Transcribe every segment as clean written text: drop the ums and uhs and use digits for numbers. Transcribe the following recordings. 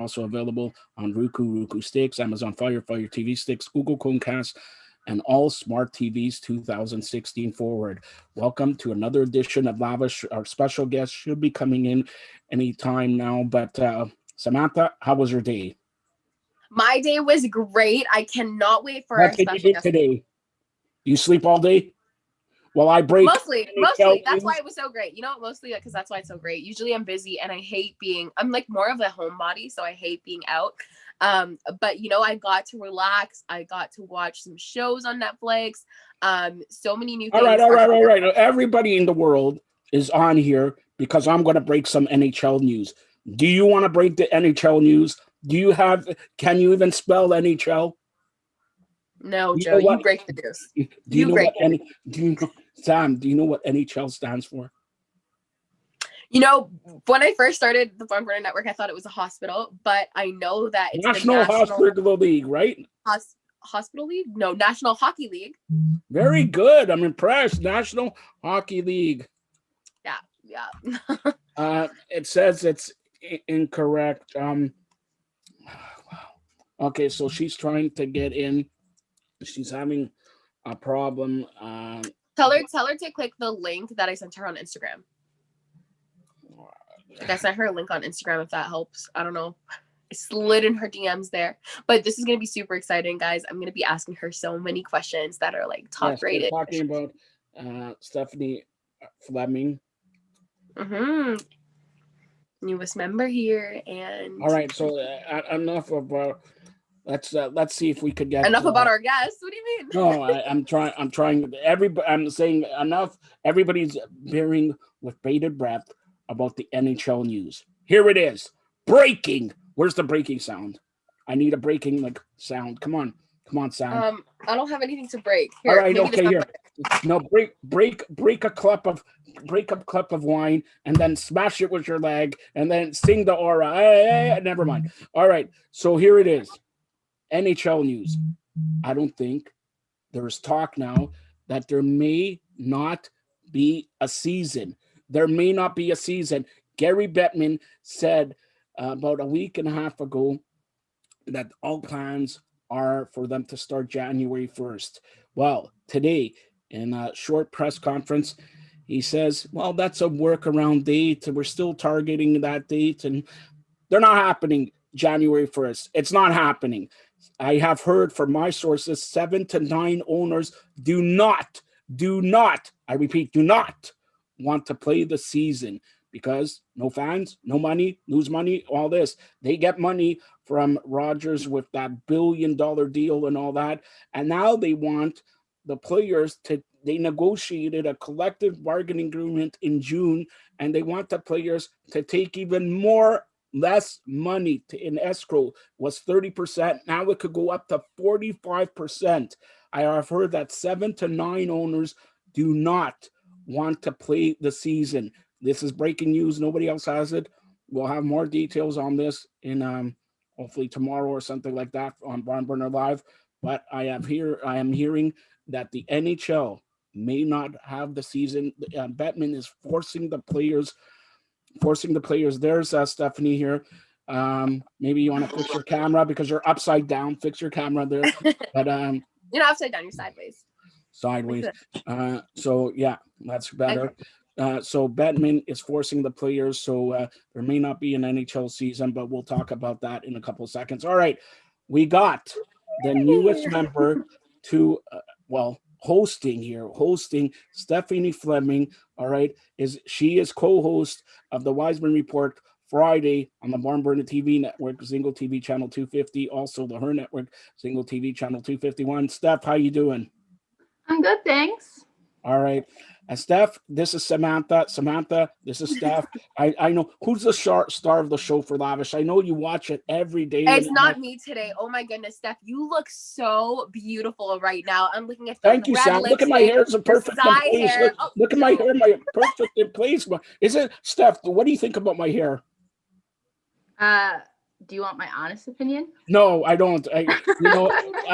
also available on Roku Sticks, Amazon Fire TV Sticks, Google Chromecast, and all smart TVs 2016 forward. Welcome to another edition of Lavish. Our special guest should be coming in anytime now. But Samantha, how was your day? My day was great. I cannot wait for What our did special you do guest today? You sleep all day? Well, I break. Mostly. That's why it was so great. You know, mostly because that's why it's so great. Usually I'm busy and I hate I'm like more of a homebody, so I hate being out. But you know, I got to relax. I got to watch some shows on Netflix. So many new things. All right. Everybody in the world is on here because I'm going to break some NHL news. Do you want to break the NHL news? Can you even spell NHL? No, Joe, you break the news. Sam, do you know what NHL stands for? You know, when I first started the Farm Burner Network, I thought it was a hospital, but I know that it's National Hospital League, right? Hospital League? No, National Hockey League. Very good. I'm impressed. National Hockey League. Yeah. It says it's incorrect. Wow. Okay, so she's trying to get in. She's having a problem. Tell her to click the link that I sent her on Instagram. Like I sent her a link on Instagram, if that helps. I don't know. I slid in her DMs there. But this is going to be super exciting, guys. I'm going to be asking her so many questions that are like top rated. We're talking about Stephanie Fleming. Newest member here. And all right, so enough about let's see if we could get enough about our guests. What do you mean? No, I'm trying. I'm saying enough. Everybody's bearing with bated breath about the NHL news. Here it is. Breaking. Where's the breaking sound? I need a breaking sound. Come on, sound. I don't have anything to break. Here, all right, okay, here. No, break a cup of wine and then smash it with your leg and then sing the aura. Hey, never mind. All right, so here it is. NHL news. I don't think there is talk now that there may not be a season. Gary Bettman said about a week and a half ago that all plans are for them to start January 1st. Well, today in a short press conference, he says, well, that's a workaround date. We're still targeting that date and they're not happening January 1st. It's not happening. I have heard from my sources 7 to 9 owners do not, I repeat, do not want to play the season because no fans, no money, lose money, all this. They get money from Rogers with that $1 billion deal and all that. And now they want the players they negotiated a collective bargaining agreement in June, and they want the players to take even less money in escrow. Was 30%. Now it could go up to 45%. I have heard that 7 to 9 owners do not want to play the season. This is breaking news. Nobody else has it. We'll have more details on this in hopefully tomorrow or something like that on Barn Burner Live. But I am hearing that the NHL may not have the season. Bettman is forcing the players. There's Stephanie here. Maybe you want to fix your camera because you're upside down. Fix your camera there. But you're not upside down. You're sideways. So yeah, that's better. So Bettman is forcing the players. So there may not be an NHL season, but we'll talk about that in a couple of seconds. All right, we got the newest member to hosting Stephanie Fleming. All right, she is co-host of the Wiseman Report Friday on the Barn Burner TV network, ZINGOTV channel 250, also the H.E.R network, ZINGOTV channel 251. Steph, how you doing? I'm good, thanks. All right. And Steph, this is Samantha. Samantha, this is Steph. I know. Who's the star of the show for Lavish? I know you watch it every day. It's not me today. Oh my goodness, Steph, you look so beautiful right now. I'm looking at Thank you, Sam. Look at my hair. It's a perfect in place. Look at my hair. My perfect in place. Is it, Steph? What do you think about my hair? Do you want my honest opinion? No, I don't. I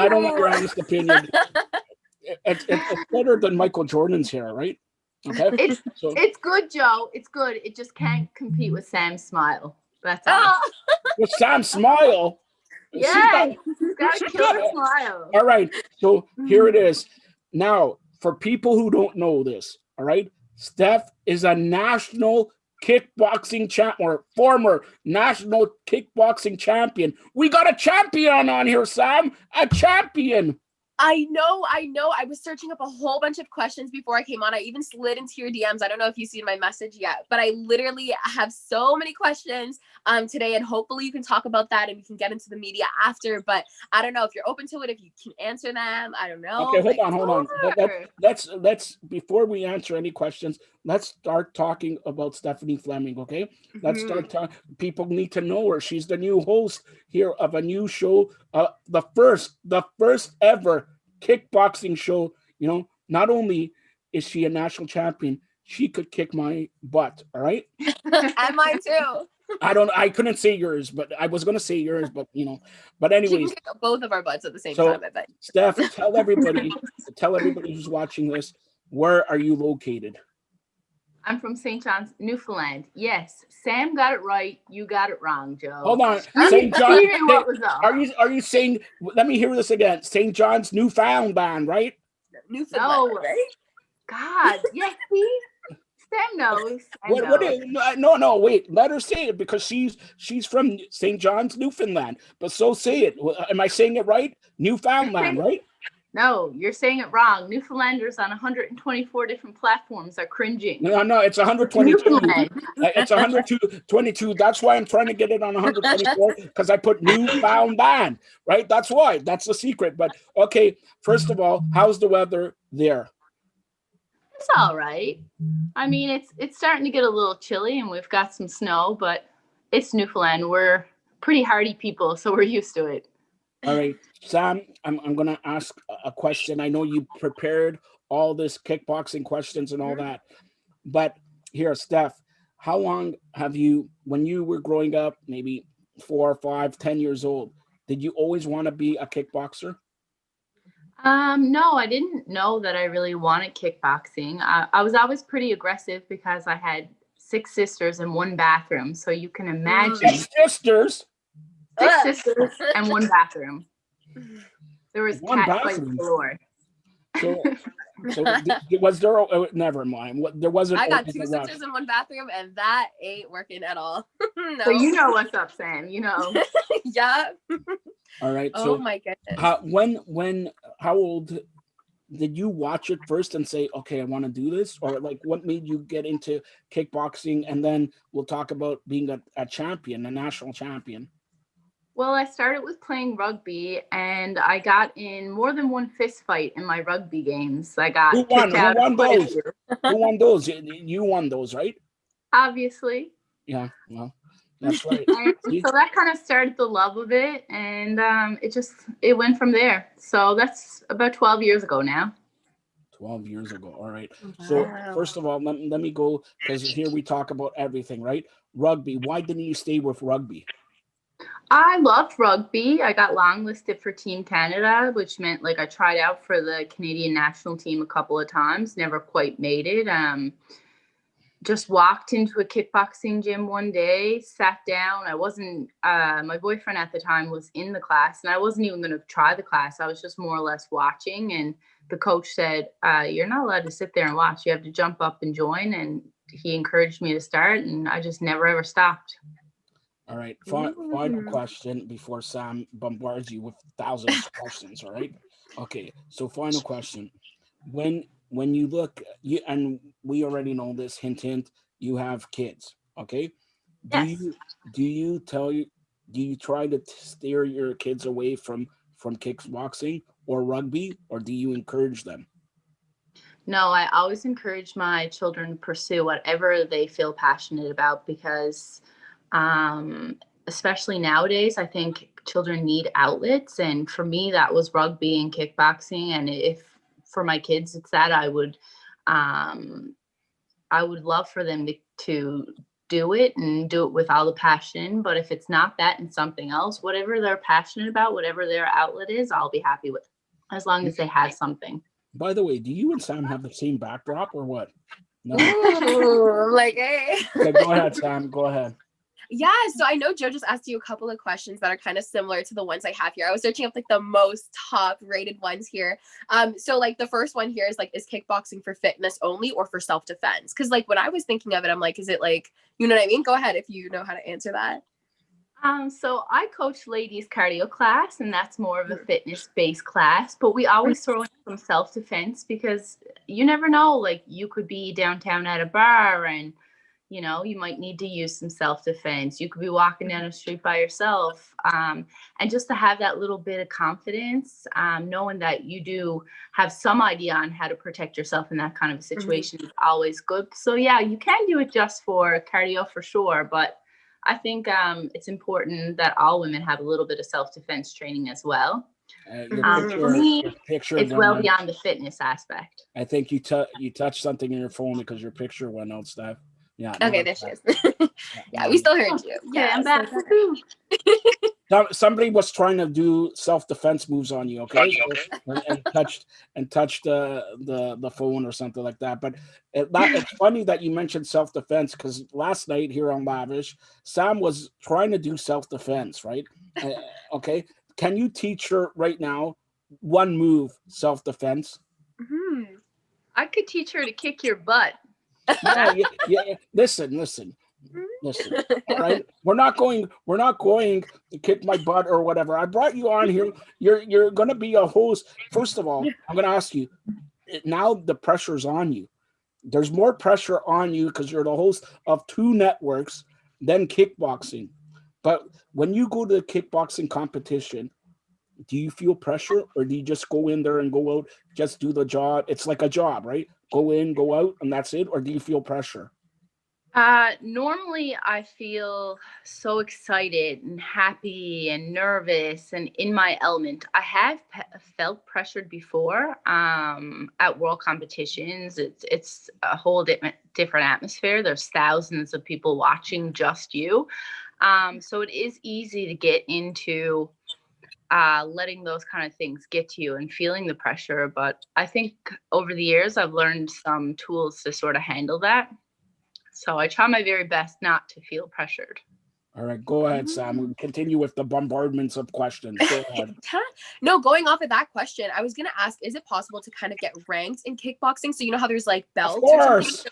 don't want your honest opinion. It's better than Michael Jordan's hair, right? Okay. It's good, Joe. It's good. It just can't compete with Sam's smile. That's all. Oh, With Sam smile. Yeah, he's got a she's killer got- smile. All right. So here it is. Now, for people who don't know this, all right, Steph is a national kickboxing champ or former national kickboxing champion. We got a champion on here, Sam. A champion. I know. I was searching up a whole bunch of questions before I came on. I even slid into your DMs. I don't know if you've seen my message yet, but I literally have so many questions today, and hopefully you can talk about that and we can get into the media after. But I don't know if you're open to it, if you can answer them. I don't know. Okay, hold on. Sure. Let's before we answer any questions, let's start talking about Stephanie Fleming. Okay, let's start talking. People need to know her. She's the new host here of a new show, the first ever kickboxing show. You know, not only is she a national champion, she could kick my butt. All right. And mine too. I couldn't say yours, but I was gonna say yours, but you know, but She anyways. can kick both of our butts at the same So, time, I bet. Steph, tell everybody who's watching this, where are you located? I'm from St. John's, Newfoundland. Yes, Sam got it right. You got it wrong, Joe. Hold on, I'm St. John. repeating what was up. Are you saying? Let me hear this again. St. John's Newfoundland, right? Newfoundland, No. right? God, yes, see? Sam knows. I know. No, wait. Let her say it because she's from St. John's, Newfoundland. But so say it. Am I saying it right? Newfoundland, right? No, you're saying it wrong. Newfoundlanders on 124 different platforms are cringing. No, it's 122. Newfoundland. It's 122. That's why I'm trying to get it on 124 because I put Newfoundland, right? That's why. That's the secret. But okay, first of all, how's the weather there? It's all right. I mean, it's starting to get a little chilly, and we've got some snow, but it's Newfoundland. We're pretty hardy people, so we're used to it. All right, Sam, I'm gonna ask a question. I know you prepared all this kickboxing questions and all that, but here, Steph, how long have you, when you were growing up, maybe 4 or 5, 10 years old, did you always want to be a kickboxer? No, I didn't know that I really wanted kickboxing. I was always pretty aggressive because I had 6 sisters in one bathroom. So you can imagine 6 sisters. 6 sisters and one bathroom. There was One cat fights bathroom? galore. So was there? Never mind. There wasn't. I got always 2 a rush. sisters in one bathroom, and that ain't working at all. No. So you know what's up, Sam. You know. Yeah. All right. Oh So my goodness. how old did you watch it first and say, okay, I want to do this? Or like what made you get into kickboxing? And then we'll talk about being a champion, a national champion. Well, I started with playing rugby, and I got in more than one fist fight in my rugby games. I got Who won? kicked out Who won of quite a those? few. Who won those? You won those, right? Obviously. Yeah. Well, that's right. And so that kind of started the love of it, and it went from there. So that's about 12 years ago now. 12 years ago. All right. So first of all, let me go, because here we talk about everything, right? Rugby. Why didn't you stay with rugby? I loved rugby. I got longlisted for Team Canada, which meant like I tried out for the Canadian national team a couple of times, never quite made it. Just walked into a kickboxing gym one day, sat down. I wasn't, my boyfriend at the time was in the class, and I wasn't even going to try the class. I was just more or less watching. And the coach said, you're not allowed to sit there and watch. You have to jump up and join. And he encouraged me to start, and I just never, ever stopped. All right. Final question before Sam bombards you with thousands of questions. All right. Okay. So final question. When you look, and we already know this, hint, hint, you have kids. Okay. Yes. Do you try to steer your kids away from kickboxing or rugby, or do you encourage them? No, I always encourage my children to pursue whatever they feel passionate about, because especially nowadays, I think children need outlets. And for me, that was rugby and kickboxing. And if for my kids, it's that I would love for them to do it and do it with all the passion. But if it's not that and something else, whatever they're passionate about, whatever their outlet is, I'll be happy with, as long as they have something. By the way, do you and Sam have the same backdrop or what? No. Ooh, like, hey. Okay, go ahead, Sam. Go ahead. Yeah, so I know Joe just asked you a couple of questions that are kind of similar to the ones I have here. I was searching up like the most top rated ones here. So like the first one here is like, is kickboxing for fitness only or for self-defense? Because like when I was thinking of it, I'm like, is it like, you know what I mean? Go ahead if you know how to answer that. So I coach ladies cardio class, and that's more of a fitness-based class, but we always throw in some self-defense because you never know, like you could be downtown at a bar and you might need to use some self-defense. You could be walking down the street by yourself. And just to have that little bit of confidence, knowing that you do have some idea on how to protect yourself in that kind of a situation is always good. So yeah, you can do it just for cardio for sure, but I think it's important that all women have a little bit of self-defense training as well. For me, it's well beyond the fitness aspect. I think you touched something in your phone because your picture went out, Steph. Yeah. Okay, there she is. Yeah, we still heard you. Yeah, I'm back. Somebody was trying to do self-defense moves on you, okay? and touched the phone or something like that. But it's funny that you mentioned self-defense because last night here on Lavish, Sam was trying to do self-defense, right? Okay, can you teach her right now one move self-defense? I could teach her to kick your butt. Yeah. Listen. All right, we're not going to kick my butt or whatever. I brought you on here. You're going to be a host. First of all, I'm going to ask you. Now the pressure's on you. There's more pressure on you because you're the host of 2 networks than kickboxing. But when you go to the kickboxing competition, do you feel pressure or do you just go in there and go out, just do the job? It's like a job, right? Go in, go out, and that's it? Or do you feel pressure? Normally I feel so excited and happy and nervous and in my element. I have felt pressured before at world competitions. It's a whole different atmosphere. There's thousands of people watching just you. So it is easy to get into letting those kind of things get to you and feeling the pressure. But I think over the years, I've learned some tools to sort of handle that. So I try my very best not to feel pressured. All right, go ahead, Sam. We'll continue with the bombardments of questions. Go ahead. No, going off of that question, I was going to ask, is it possible to kind of get ranked in kickboxing? So you know how there's like belts? Of course.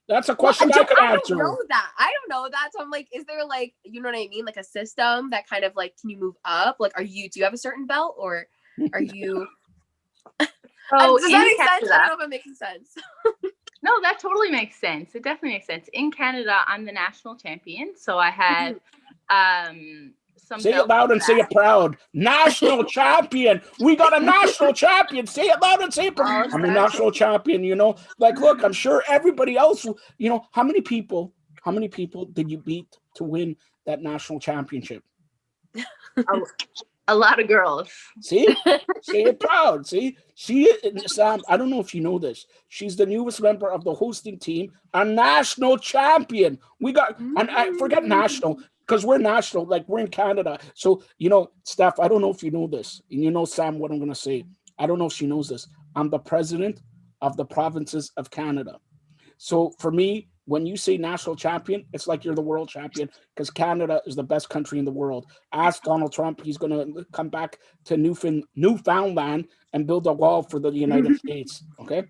That's a question I could answer. I don't know that. So I'm like, is there like, you know what I mean? Like a system that kind of like, can you move up? Like, do you have a certain belt or are you? Does that make sense? I don't know if I'm making sense. No, that totally makes sense. It definitely makes sense. In Canada, I'm the national champion. So I had some. Say it loud and say it proud. National champion. We got a national champion. Say it loud and say it proud. I'm a national champion, Like, look, I'm sure everybody else, how many people did you beat to win that national championship? A lot of girls. See? Say it proud. See? Sam, I don't know if you know this. She's the newest member of the hosting team, a national champion. We got, and I forget national, because we're national, like we're in Canada. So, Steph, I don't know if you know this. And Sam, what I'm going to say. I don't know if she knows this. I'm the president of the provinces of Canada. So for me, when you say national champion, it's like you're the world champion because Canada is the best country in the world. Ask Donald Trump. He's going to come back to Newfoundland and build a wall for the United States. Okay?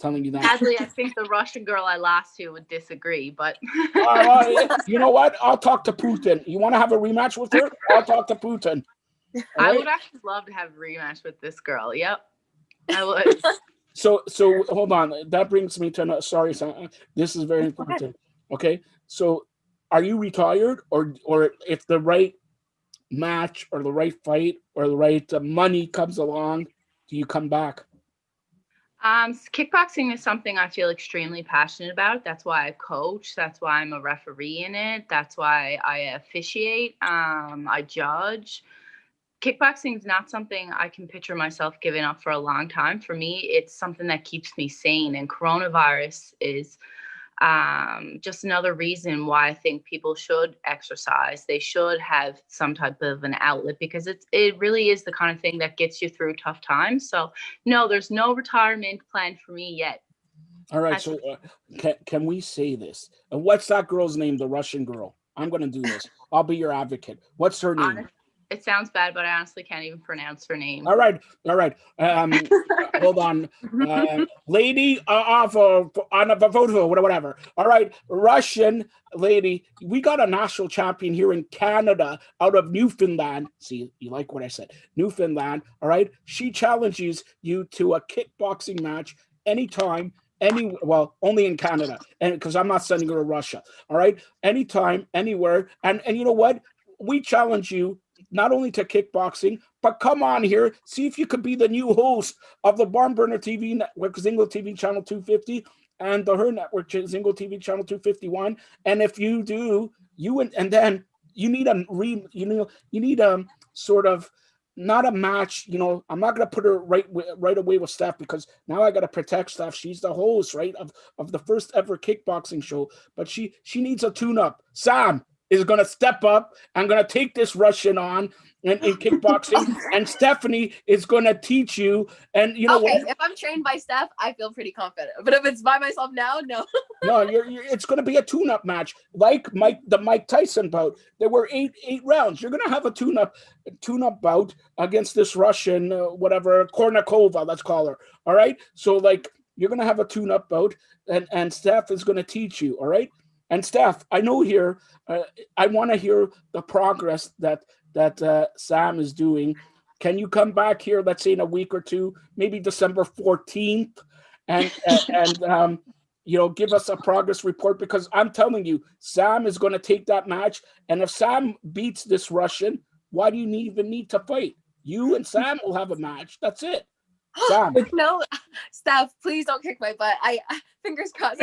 Telling you that. Sadly, I think the Russian girl I lost to would disagree, but. You know what? I'll talk to Putin. You want to have a rematch with her? I'll talk to Putin. Right? I would actually love to have a rematch with this girl. Yep. I would. So hold on. That brings me to sorry, this is very important. Okay, so are you retired, or if the right match or the right fight or the right money comes along, do you come back? Kickboxing is something I feel extremely passionate about. That's why I coach. That's why I'm a referee in it. That's why I officiate. I judge. Kickboxing is not something I can picture myself giving up for a long time. For me, it's something that keeps me sane. And coronavirus is just another reason why I think people should exercise. They should have some type of an outlet because it really is the kind of thing that gets you through tough times. So no, there's no retirement plan for me yet. All right. So can we say this? What's that girl's name? The Russian girl? I'm going to do this. I'll be your advocate. What's her name? It sounds bad, but I honestly can't even pronounce her name. All right. Hold on. Lady on a photo, whatever. All right. Russian lady. We got a national champion here in Canada out of Newfoundland. See, you like what I said. Newfoundland. All right. She challenges you to a kickboxing match anytime. Only in Canada, and because I'm not sending her to Russia. All right. Anytime, anywhere. And you know what? We challenge you not only to kickboxing, but come on here, see if you could be the new host of the Barn Burner TV network, ZINGOTV channel 250, and the H.E.R network, ZINGOTV channel 251. And if you do, and then you need sort of not a match. I'm not going to put her right away with Steph, because now I got to protect Steph. She's the host, right, of the first ever kickboxing show, but she needs a tune-up. Sam is going to step up and going to take this Russian on in kickboxing, and Stephanie is going to teach you. And you know what? If I'm trained by Steph, I feel pretty confident. But if it's by myself now, no. No, it's going to be a tune-up match, like the Mike Tyson bout. There were eight rounds. You're going to have a tune-up bout against this Russian, whatever, Kornikova, let's call her. All right. So you're going to have a tune-up bout, and Steph is going to teach you. All right. And Steph, I know here, I want to hear the progress that Sam is doing. Can you come back here, let's say in a week or two, maybe December 14th, and give us a progress report? Because I'm telling you, Sam is going to take that match. And if Sam beats this Russian, why do you even need to fight? You and Sam will have a match. That's it. Sam. No, Steph, please don't kick my butt. I fingers crossed.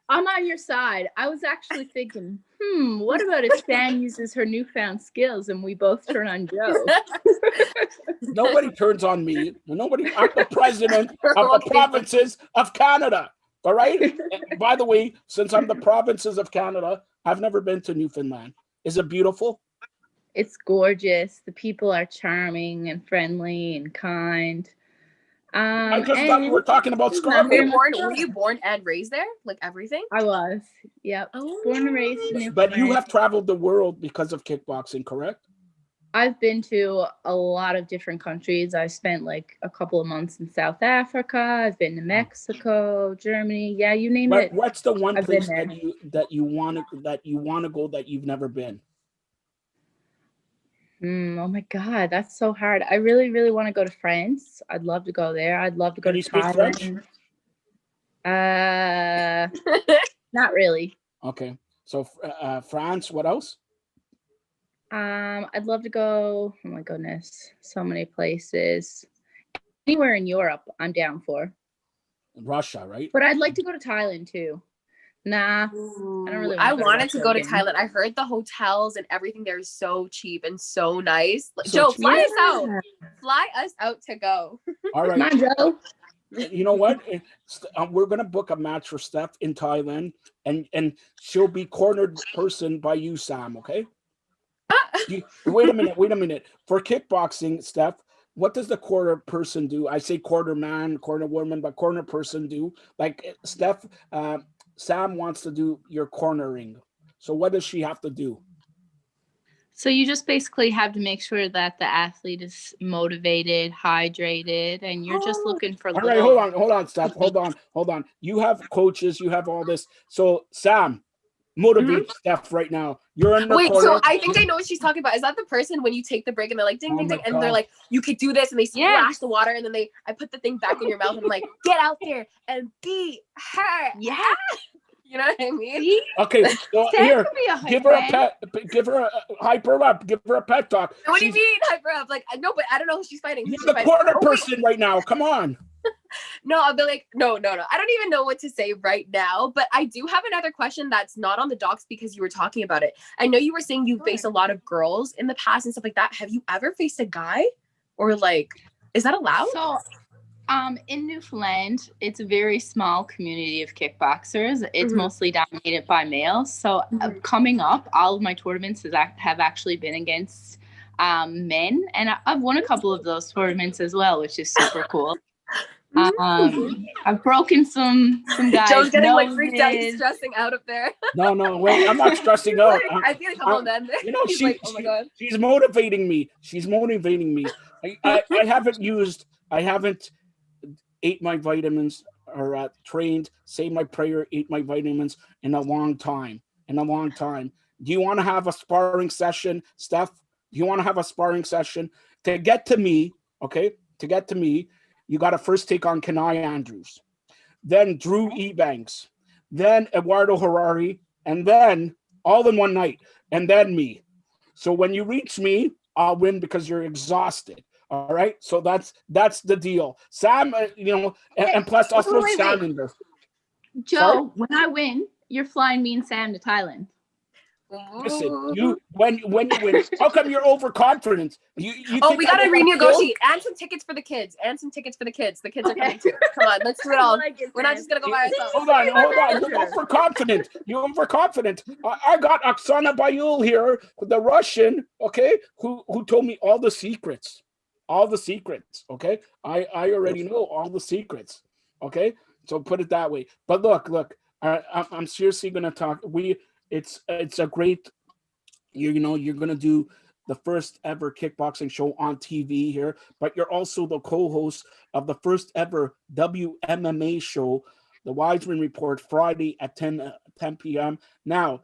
I'm on your side. I was actually thinking, what about if Sam uses her newfound skills and we both turn on Joe? Nobody turns on me. I'm the president of the provinces of Canada. All right? By the way, since I'm the provinces of Canada, I've never been to Newfoundland. Is it beautiful? It's gorgeous. The people are charming and friendly and kind. I just thought you were talking about Scarborough. Were you born and raised there? Like everything? I was. Yep. Oh. Born and raised in Newfoundland. But you have traveled the world because of kickboxing, correct? I've been to a lot of different countries. I spent a couple of months in South Africa. I've been to Mexico, Germany. Yeah, you name it. What's the one place that you want to go that you've never been? Oh my God, that's so hard. I really, really want to go to France. I'd love to go there. I'd love to go to Thailand. Not really. Okay. So France, what else? I'd love to go, oh my goodness, so many places. Anywhere in Europe, I'm down for. Russia, right? But I'd like to go to Thailand too. Nah, I don't really. I wanted to go to Thailand. I heard the hotels and everything there is so cheap and so nice. Joe, fly us out. Fly us out to go. All right, come on, Joe. You know what? We're gonna book a match for Steph in Thailand, and she'll be cornered person by you, Sam. Okay? Wait a minute. For kickboxing, Steph, what does the corner person do? I say corner man, corner woman, but corner person do. Like Steph. Sam wants to do your cornering. So what does she have to do? So you just basically have to make sure that the athlete is motivated, hydrated, and you're just looking for. All right, hold on, Steph. Hold on. You have coaches, you have all this. So Sam, motivate Steph right now. You're in the corner. So I think I know what she's talking about. Is that the person when you take the break and they're like ding, ding, ding, and they're like, you could do this, and they splash the water, and then I put the thing back in your mouth, and I'm like, get out there and beat her. Yeah. You know what I mean? Okay, so here, give her a pet, give her a hyper up, give her a pet talk. What do you mean hyper up? Like, no, but I don't know who she's fighting. You're the corner person right now. Come on. No, I'll be like, no. I don't even know what to say right now, but I do have another question that's not on the docs because you were talking about it. I know you were saying you faced a lot of girls in the past and stuff like that. Have you ever faced a guy, or is that allowed? So, in Newfoundland, it's a very small community of kickboxers. It's mostly dominated by males. So coming up, all of my tournaments have actually been against men, and I've won a couple of those tournaments as well, which is super cool. I've broken some guys' Joe's getting like noses. freaked out. He's stressing out up there. No, wait, I'm not stressing out. I feel like, come on, man. You know, He's like, oh my God. she's motivating me. She's motivating me. I haven't ate my vitamins or trained, say my prayer, ate my vitamins in a long time. Do you want to have a sparring session, Steph? Do you want to have a sparring session? To get to me, okay? To get to me, you got to first take on Kenai Andrews, then Drew Ebanks, then Eduardo Harari, and then all in one night, and then me. So when you reach me, I'll win because you're exhausted. All right. So that's the deal. Sam, and plus I'll throw Sam in there. Joe, sorry? When I win, you're flying me and Sam to Thailand. Listen, when you win, how come you're overconfident? You we gotta renegotiate and some tickets for the kids. The kids are coming too. Come on, let's do it all. We're not just gonna go by ourselves. Hold on. You're overconfident. I got Oksana Bayul here, the Russian, okay, who told me all the secrets. Okay. I already know all the secrets. Okay. So put it that way. But look, I'm seriously gonna talk. It's a great, you're going to do the first ever kickboxing show on TV here, but you're also the co-host of the first ever WMMA show, the Wiseman Report, Friday at 10 p.m. Now,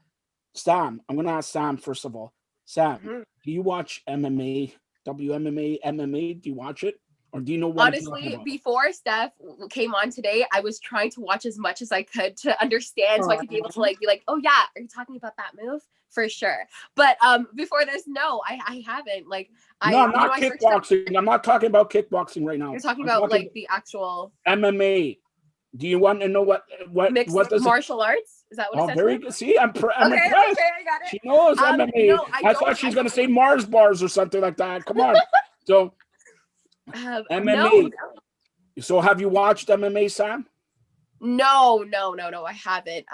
Sam, I'm going to ask Sam first of all. Sam, do you watch MMA, WMMA, MMA? Do you watch it? Or do you know what? Honestly, before Steph came on today, I was trying to watch as much as I could to understand, so I could be able to be like, oh yeah, are you talking about that move? For sure. But before this, no, I haven't. Not kickboxing. I'm not talking about kickboxing right now. You're talking about like the actual MMA. Do you want to know what mixed martial arts? Is that what it says? Very good. See, I'm impressed. Okay, I got it. She knows MMA. No, I thought she was gonna say Mars bars or something like that. Come on. So MMA. No. So have you watched MMA, Sam? No, I haven't.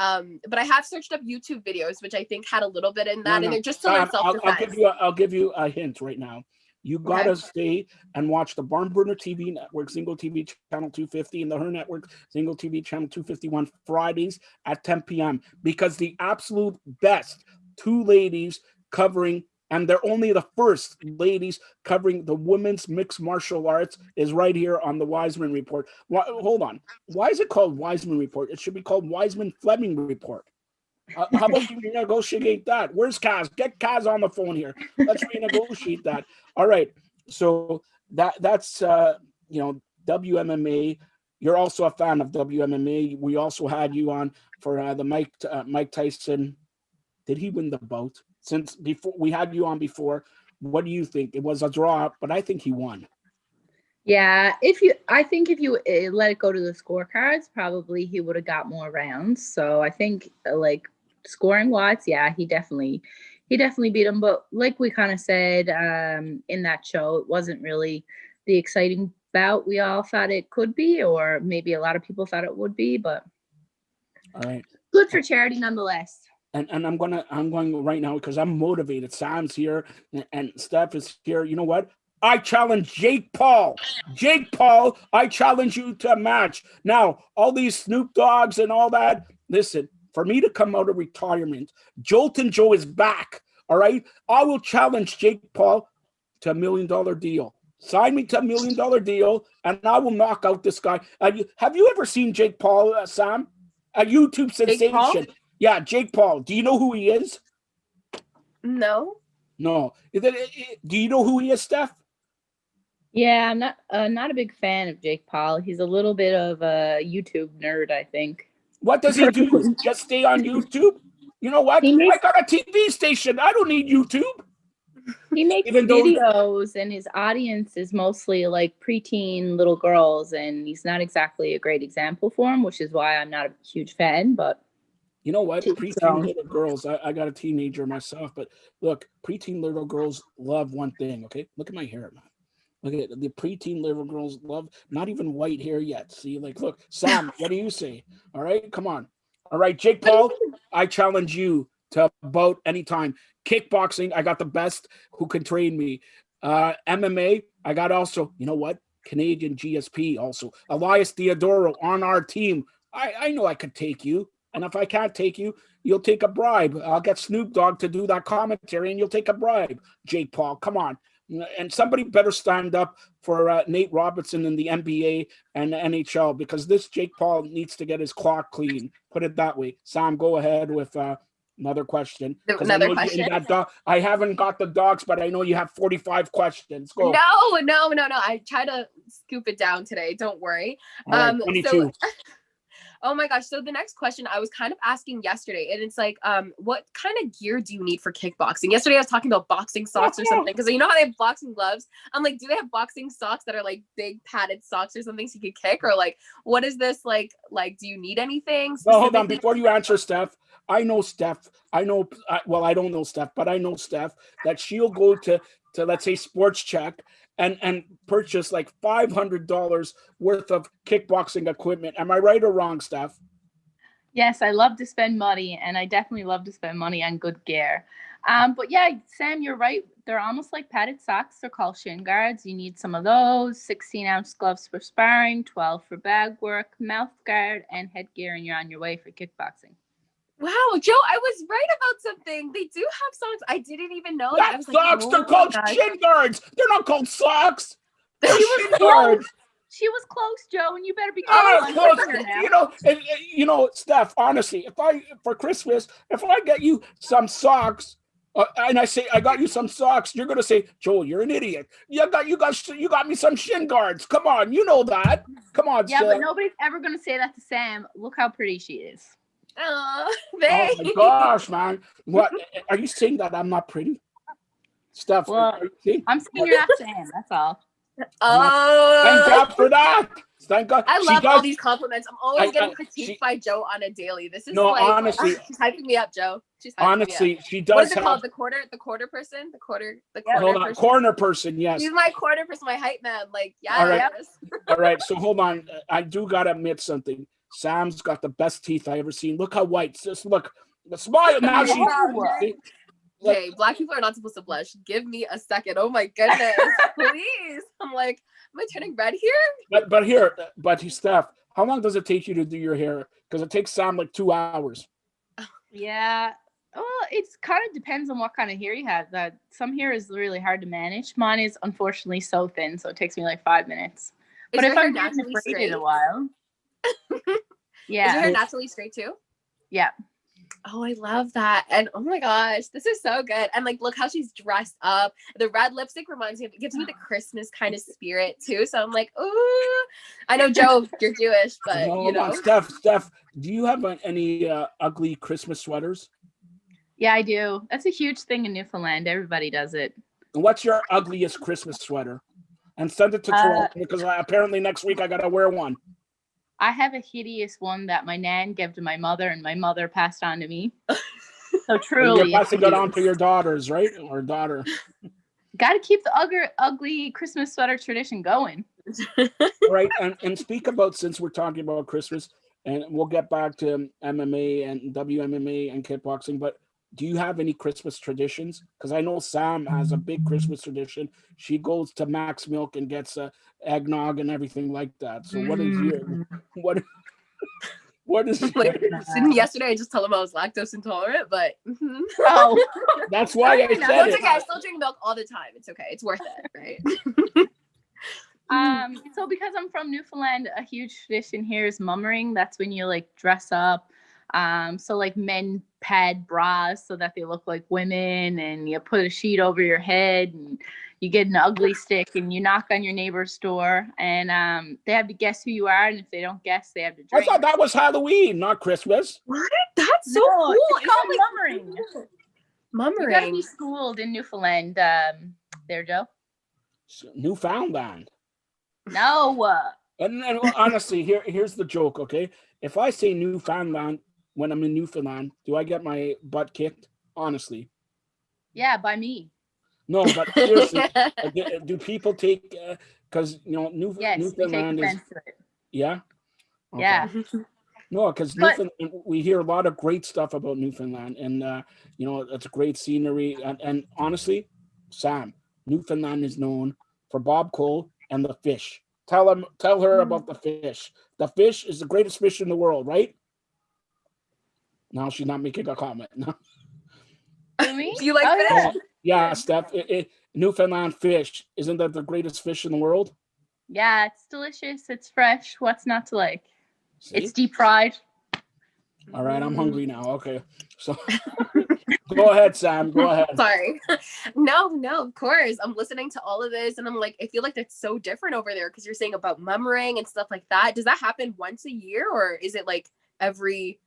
But I have searched up YouTube videos, which I think had a little bit in that, and they're just to learn self-defense. I'll give you a hint right now. You gotta stay and watch the Barn Burner TV network, Zingo TV channel 250, and the Her network, Zingo TV channel 251, Fridays at 10 p.m. Because the absolute best two ladies covering, and they're only the first ladies covering the women's mixed martial arts, is right here on the Wiseman Report. Hold on. Why is it called Wiseman Report? It should be called Wiseman Fleming Report. How about you renegotiate that? Where's Kaz? Get Kaz on the phone here. Let's renegotiate that. All right. So that's WMMA. You're also a fan of WMMA. We also had you on for the Mike Tyson. Did he win the bout? Since before we had you on before, what do you think? It was a draw, but I think he won. Yeah, I think if you let it go to the scorecards, probably he would have got more rounds. So I think like scoring wise, yeah, he definitely beat him. But like we kind of said in that show, it wasn't really the exciting bout we all thought it could be, or maybe a lot of people thought it would be. But all right, good for charity nonetheless. And I'm going right now because I'm motivated. Sam's here and Steph is here. You know what? I challenge Jake Paul. Jake Paul, I challenge you to a match. Now, all these Snoop Dogs and all that, listen, for me to come out of retirement, Jolton Joe is back, all right? I will challenge Jake Paul to $1 million deal. Sign me to $1 million deal, and I will knock out this guy. Have you ever seen Jake Paul, Sam? A YouTube sensation. Yeah, Jake Paul. Do you know who he is? No. Do you know who he is, Steph? Yeah, I'm not a big fan of Jake Paul. He's a little bit of a YouTube nerd, I think. What does he do? Just stay on YouTube? You know what? I got a TV station. I don't need YouTube. He makes videos, and his audience is mostly like preteen little girls, and he's not exactly a great example for him, which is why I'm not a huge fan, but you know what? Preteen little girls, I got a teenager myself, but look, preteen little girls love one thing, okay? Look at my hair, man. Look at it. The preteen little girls love, not even white hair yet. See, like, look, Sam, what do you say? All right, come on. All right, Jake Paul, I challenge you to bout anytime. Kickboxing, I got the best who can train me. MMA, I got also, you know what? Canadian GSP also. Elias Theodoro on our team. I know I could take you. And if I can't take you, you'll take a bribe. I'll get Snoop Dogg to do that commentary and you'll take a bribe. Jake Paul, come on. And somebody better stand up for Nate Robinson in the NBA and the NHL, because this Jake Paul needs to get his clock clean. Put it that way. Sam, go ahead with another question. Another question. I haven't got the docs, but I know you have 45 questions. Go. No. I try to scoop it down today. Don't worry. All right, 22. Oh my gosh. So the next question I was kind of asking yesterday, and it's like, what kind of gear do you need for kickboxing? Yesterday I was talking about boxing socks or something, because you know how they have boxing gloves? I'm like, do they have boxing socks that are like big padded socks or something so you could kick? Or like, what is this like, do you need anything? No, hold on. Before you answer, Steph, I know Steph. I don't know Steph, but I know Steph that she'll go to let's say Sports Check and purchase like $500 worth of kickboxing equipment. Am I right or wrong, Steph? Yes, I love to spend money, and I definitely love to spend money on good gear. But yeah, Sam, you're right. They're almost like padded socks. They're called shin guards. You need some of those. 16-ounce gloves for sparring, 12 for bag work, mouth guard, and headgear, and you're on your way for kickboxing. Wow, Joe, I was right about something. They do have socks. I didn't even know that. I was socks, like, they're called shin guards. They're not called socks. They're shin guards. She was close, Joe, and you better be close. You know, Steph, honestly, for Christmas, if I get you some socks, and I say I got you some socks, you're gonna say, Joel, you're an idiot. You got me some shin guards. Come on, you know that. Come on, yeah, but nobody's ever gonna say that to Sam. Look how pretty she is. Oh my gosh, man! What are you saying, that I'm not pretty, Steph? Well, I'm saying you're not Sam. That's all. Thank God for that. Thank God. I love all these compliments. I'm always getting critiqued by Joe on a daily. This is honestly, she's hyping me up, Joe. She's hyping honestly, me up. she does. What is it called? The quarter person. Corner person. Yes. She's my corner person, my hype man. Like, yeah. All right. All right. So hold on. I do gotta admit something. Sam's got the best teeth I ever seen. Look how white. Just look. The smile now. Hey, black people are not supposed to blush. Give me a second. Oh my goodness, please. I'm like, am I turning red here? But Steph, how long does it take you to do your hair? Because it takes Sam like 2 hours. Yeah. Well, it's kind of depends on what kind of hair you have. Some hair is really hard to manage. Mine is unfortunately so thin, so it takes me like 5 minutes. But if I'm naturally straight a while. Yeah. Is your hair naturally straight too? Yeah. Oh, I love that. And oh my gosh, this is so good. And like, look how she's dressed up. The red lipstick it gives me the Christmas kind of spirit too. So I'm like, ooh, I know, Joe, you're Jewish, but you know. Steph, do you have any ugly Christmas sweaters? Yeah, I do. That's a huge thing in Newfoundland. Everybody does it. And what's your ugliest Christmas sweater? And send it to Toronto, because apparently next week I got to wear one. I have a hideous one that my nan gave to my mother, and my mother passed on to me. So truly, you're passing it on to your daughters, right? Or daughter. Got to keep the ugly Christmas sweater tradition going. Right, and speak about, since we're talking about Christmas, and we'll get back to MMA and WMMA and kickboxing, but do you have any Christmas traditions? Because I know Sam has a big Christmas tradition. She goes to Max Milk and gets eggnog and everything like that. So what is your what is yesterday I just told him I was lactose intolerant, but that's why I said it's okay. I still drink milk all the time. It's okay. It's worth it, right? So because I'm from Newfoundland, a huge tradition here is mummering. That's when you like dress up. So like men pad bras so that they look like women, and you put a sheet over your head, and you get an ugly stick, and you knock on your neighbor's door, and they have to guess who you are, and if they don't guess, they have to drink. I thought that was Halloween, not Christmas. What? That's so cool. It's called mummering. Mummering. You gotta be schooled in Newfoundland, there, Joe. Newfoundland. No. And honestly, here's the joke, okay? If I say Newfoundland when I'm in Newfoundland, do I get my butt kicked? Honestly. Yeah, by me. No, but seriously, do people take, because, Newfoundland is... Yeah? Okay. Yeah. No, because Newfoundland, we hear a lot of great stuff about Newfoundland, and, it's great scenery. And honestly, Sam, Newfoundland is known for Bob Cole and the fish. Tell her about the fish. The fish is the greatest fish in the world, right? Now she's not making a comment. No. For me? Do you like Oh, fish? yeah. Yeah, Steph. Newfoundland fish, isn't that the greatest fish in the world? Yeah, it's delicious. It's fresh. What's not to like? See? It's deep fried. All right, I'm hungry now. Okay, so go ahead, Sam. Go ahead. Sorry. No, of course. I'm listening to all of this and I'm like, I feel like that's so different over there because you're saying about mummering and stuff like that. Does that happen once a year or is it like every,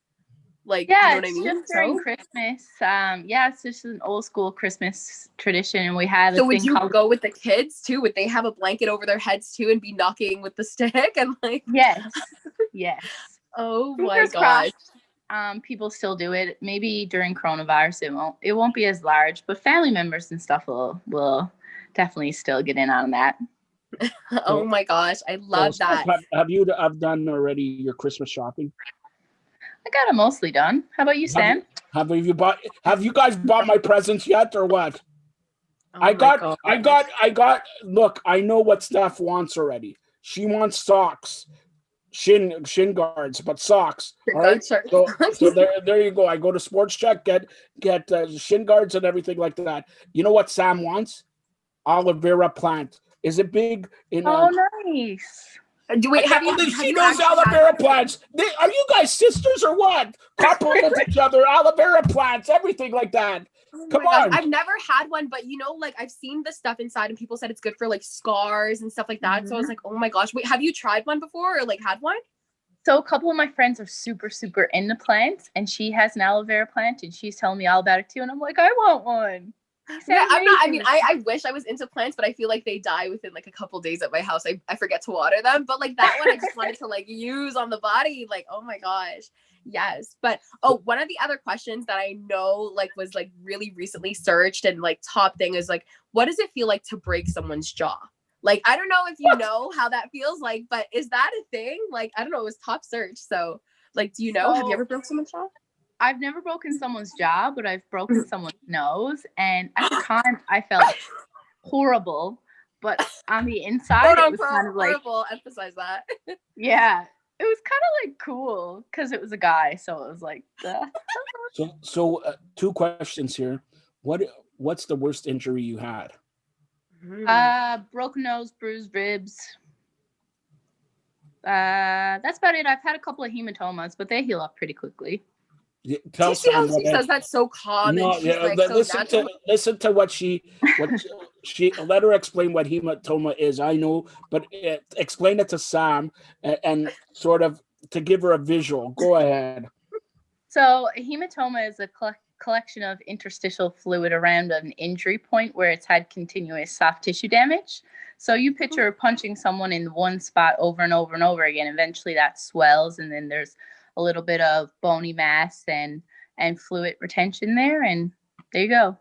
like, Yeah, you know what I it's mean? just during Christmas. Yeah, it's just an old school Christmas tradition, and we have a So would thing you called. go with the kids too? Would they have a blanket over their heads too and be knocking with the stick and like? Yes, yes. Oh my Fingers gosh. crossed. People still do it. Maybe during coronavirus, it won't be as large, but family members and stuff will definitely still get in on that. Oh my gosh, I love that. Have you done already your Christmas shopping? I got it mostly done. How about you, Sam? Have you guys bought my presents yet or what? Oh I my got. Look, I know what Steph wants already. She wants socks, shin guards, but socks. All right. So there you go. I go to Sports Check, get shin guards and everything like that. You know what Sam wants? Aloe vera plant. Is it big in? Oh, nice. Do we have you? She knows aloe vera plants. Are you guys sisters or what? Compliment each other. Aloe vera plants, everything like that. Oh Come my gosh, on. I've never had one, but you know, like I've seen the stuff inside and people said it's good for like scars and stuff like that. So I was like, oh my gosh, wait, have you tried one before or like had one? So a couple of my friends are super, super into plants, and she has an aloe vera plant, and she's telling me all about it too. And I'm like, I want one. Yeah, I'm not. I mean, I wish I was into plants, but I feel like they die within like a couple days at my house. I forget to water them, but like that one, I just wanted to like use on the body. Like, oh my gosh, yes. But one of the other questions that I know like was like really recently searched and like top thing is like, what does it feel like to break someone's jaw? Like, I don't know if you know how that feels like, but is that a thing? Like, I don't know. It was top search. So, like, do you know? Have you ever broke someone's jaw? I've never broken someone's jaw, but I've broken someone's nose. And at the time, I felt horrible. But on the inside, it was kind of like horrible. Emphasize that. Yeah, it was kind of like cool because it was a guy. So it was like, So two questions here. What's the worst injury you had? Broken nose, bruised ribs. That's about it. I've had a couple of hematomas, but they heal up pretty quickly. Tell see how Sam she says that's so calm. No, and she's like listen to what she let her explain what hematoma is. I know, but explain it to Sam and sort of to give her a visual. Go ahead. So a hematoma is a collection of interstitial fluid around an injury point where it's had continuous soft tissue damage. So you picture punching someone in one spot over and over and over again. Eventually that swells, and then there's a little bit of bony mass and fluid retention there, and there you go.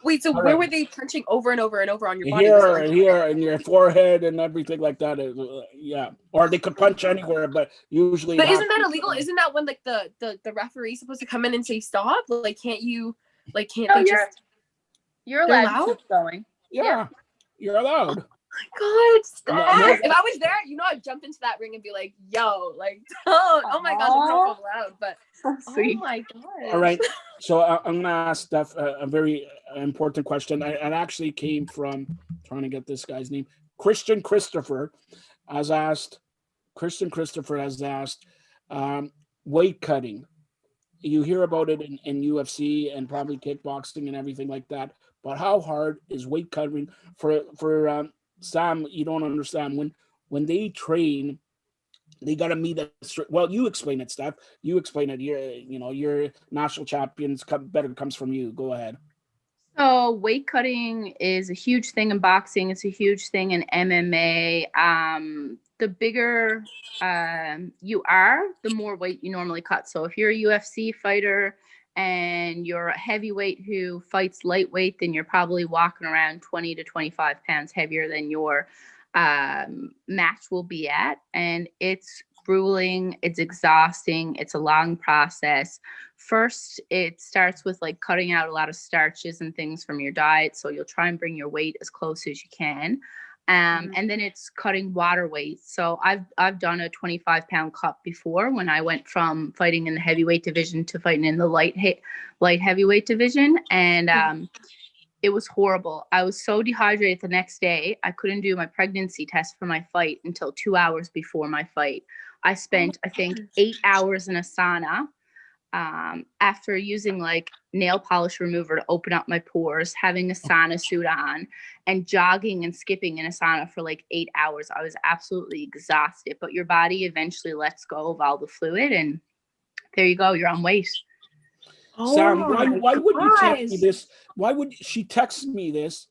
Wait, so where were they punching over and over and over on your body? Here, and your forehead and everything like that. Yeah, or they could punch anywhere, but usually. But isn't that illegal? Isn't that when like the referee's supposed to come in and say stop? Like, can't you? Like, can't they just? You're allowed to keep going. Yeah, you're allowed. God, stop. If I was there, I'd jump into that ring and be like, yo, like, don't. Oh my gosh, I'm not so loud, but oh my god. All right. So I'm gonna ask Steph a very important question. It actually came from trying to get this guy's name. Christian Christopher has asked, weight cutting. You hear about it in UFC and probably kickboxing and everything like that. But how hard is weight cutting for Sam? You don't understand when they train. They got to meet a. Well, you explain it, Steph. You explain it. Your national champions comes from you. Go ahead. So weight cutting is a huge thing in boxing. It's a huge thing in MMA. The bigger you are, the more weight you normally cut. So if you're a UFC fighter and you're a heavyweight who fights lightweight, then you're probably walking around 20 to 25 pounds heavier than your match will be at. And it's grueling, it's exhausting, it's a long process. First, it starts with like cutting out a lot of starches and things from your diet. So you'll try and bring your weight as close as you can. And then it's cutting water weight. So I've done a 25-pound cut before when I went from fighting in the heavyweight division to fighting in the light heavyweight division. And it was horrible. I was so dehydrated the next day. I couldn't do my pregnancy test for my fight until 2 hours before my fight. I spent, I think, 8 hours in a sauna after using like nail polish remover to open up my pores, having a sauna suit on, and jogging and skipping in a sauna for like 8 hours. I was absolutely exhausted, but your body eventually lets go of all the fluid, and there you go. You're on weight. Sam, why would you text me this? Why would she text me this?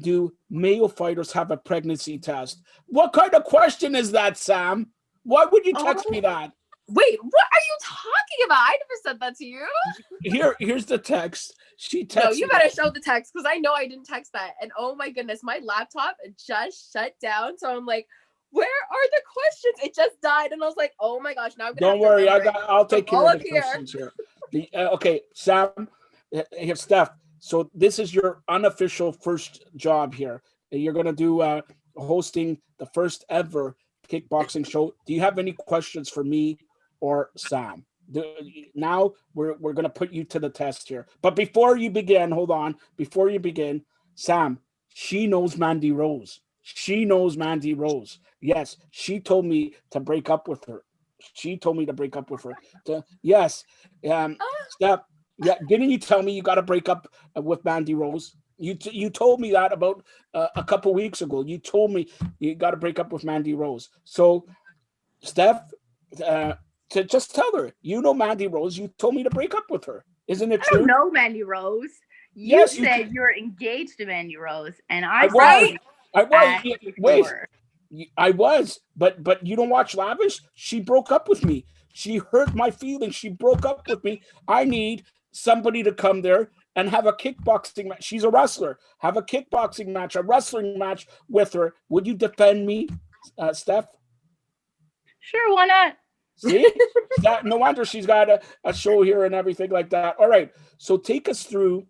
Do male fighters have a pregnancy test? What kind of question is that, Sam? Why would you text me that? Wait, what are you talking about? I never said that to you. Here's the text. She texted. No, you better show the text because I know I didn't text that. And oh my goodness, my laptop just shut down. So I'm like, where are the questions? It just died, and I was like, oh my gosh, now I'm gonna. Don't worry, I'll take care of the questions here. Okay, Sam, here, Steph. So this is your unofficial first job here. You're gonna do hosting the first ever kickboxing show. Do you have any questions for me or Sam? Now we're gonna put you to the test here. But before you begin, hold on. Before you begin, Sam, she knows Mandy Rose. She knows Mandy Rose. Yes, she told me to break up with her. She told me to break up with her. Yes. Steph, yeah, didn't you tell me you got to break up with Mandy Rose? You told me that about a couple weeks ago. You told me you got to break up with Mandy Rose. So, Steph, to just tell her, you know Mandy Rose. You told me to break up with her. Isn't it true? I don't know Mandy Rose. You said you're engaged to Mandy Rose, and I was. I was, but you don't watch Lavish? She broke up with me. She hurt my feelings. She broke up with me. I need somebody to come there and have a kickboxing match. She's a wrestler. Have a kickboxing match, a wrestling match with her. Would you defend me, Steph? Sure, why not? See? No wonder she's got a show here and everything like that. All right, so take us through.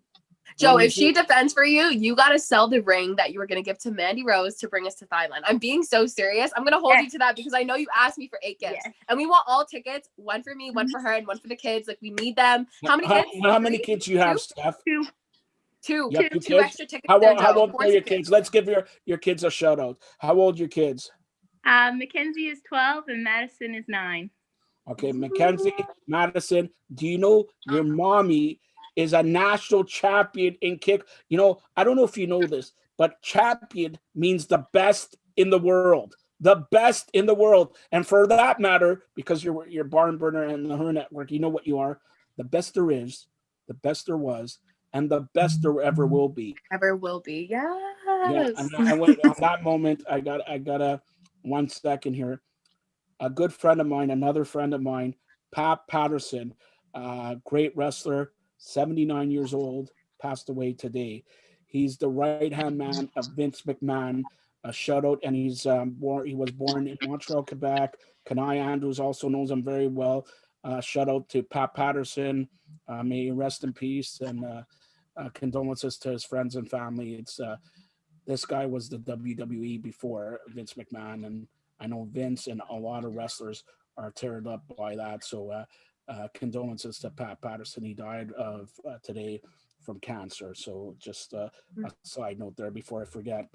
Joe, if she defends for you, you got to sell the ring that you were going to give to Mandy Rose to bring us to Thailand. I'm being so serious. I'm going to hold you to that because I know you asked me for 8 gifts. And we want all tickets, one for me, one for her, and one for the kids. Like, we need them. How many kids? How many kids you have, Steph? Two kids? Extra tickets. How old are your kids? Let's give your kids a shout out. How old are your kids? Mackenzie is 12 and Madison is 9. Okay, Mackenzie, Madison, do you know your mommy is a national champion in kick? You know, I don't know if you know this, but champion means the best in the world. The best in the world. And for that matter, because you're Barn Burner and the H.E.R Network, you know what you are. The best there is, the best there was, and the best there ever will be. Ever will be, yes. Yeah, and on that moment, I got a 1 second here. A good friend of mine, another friend of mine, Pat Patterson, great wrestler, 79 years old, passed away today. He's the right-hand man of Vince McMahon. A shout out, and he was born in Montreal, Quebec. Kanai Andrews also knows him very well. Shout out to Pat Patterson. May he rest in peace, and condolences to his friends and family. It's this guy was the WWE before Vince McMahon, and I know Vince and a lot of wrestlers are teared up by that. So condolences to Pat Patterson. He died of today from cancer. So just a side note there before I forget.